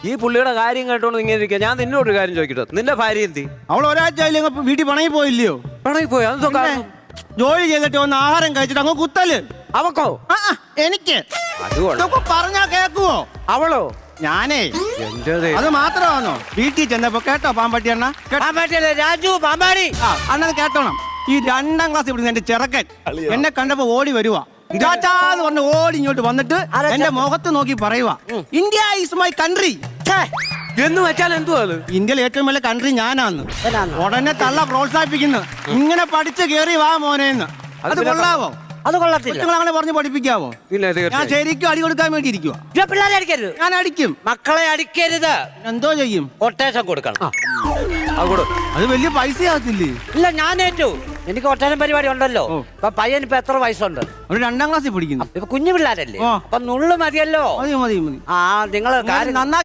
ഈ പുള്ളിയുടെ കാര്യം കേട്ടോണ്ട് ഇങ്ങനെ ഇരിക്കുക. ഞാൻ നിന്നോടൊരു കാര്യം ചോദിക്കട്ടെ, നിന്റെ ഭാര്യ എന്തി? അവൾ ഒരാഴ്ച വീട്ടിൽ പണങ്ങി പോയില്ലയോ? പണങ്ങി പോയി? അതെന്തോ കാരണം? ജോലി ചെയ്തിട്ട് വന്ന് ആഹാരം കഴിച്ചിട്ട് അങ്ങ് കുത്തല്. അവക്കോ? എനിക്ക് അതുകൊണ്ട് പറഞ്ഞാ കേക്കുവോ? അവളോ? ഞാനേ എന്റെ അത് മാത്രമാണോ വീട്ടിൽ ചെന്നപ്പോ കേട്ടോ പാമ്പാട്ടി അണ്ണ? രാജു പാമ്പാടി അണ്ണത് കേട്ടോണം. ഈ 2ാം ക്ലാസ് ഇവിടെ എന്റെ ചെറുക്കൻ എന്നെ കണ്ടപ്പോ ഓടി വരുവാ. ചാച്ചാന്ന് പറഞ്ഞ് ഓടി ഇങ്ങോട്ട് വന്നിട്ട് എന്റെ മുഖത്ത് നോക്കി പറയുവാ, ഇന്ത്യ ഈസ് മൈ കൺട്രി. എന്ന് വെച്ചാൽ എന്തുവാ അത്? ഇന്ത്യയിലെ ഏറ്റവും വലിയ കൺട്രി ഞാനാന്ന്. ഉടനെ തള്ള പ്രോത്സാഹിപ്പിക്കുന്നു, ഇങ്ങനെ പഠിച്ച് കേറി വാ മോനേന്ന്. അത് കൊള്ളാവോ? അത് കൊള്ളത്തില്ല. നിങ്ങൾ അങ്ങനെ പറഞ്ഞ് പഠിപ്പിക്കാവോ? ഞാൻ ശരിക്കും അടി കൊടുക്കാൻ വേണ്ടി ഇരിക്കുവാ. പിള്ളേരെ അടിക്കരുത്. ഞാൻ അടിക്കും. മക്കളെ അടിക്കരുത്. എന്തോ ചെയ്യും? കൊട്ടേഷൻ കൊടുക്കണം. അത് വലിയ പൈസ ആകത്തില്ലേ? ഇല്ല, ഞാൻ ഏറ്റു. എനിക്ക് ഒട്ടേഷൻ പരിപാടി ഉണ്ടല്ലോ. ഇപ്പൊ പയ്യൻ ഇപ്പൊ എത്ര വയസ്സുണ്ട്? ഒരു 2ാം ക്ലാസ്സിൽ പഠിക്കുന്നു. ഇപ്പൊ കുഞ്ഞു പിള്ളേരല്ലേ? അപ്പൊ നുള്ളു മതിയല്ലോ. മതി മതി മതി. ആ, നിങ്ങള് കാര്യം നന്നായി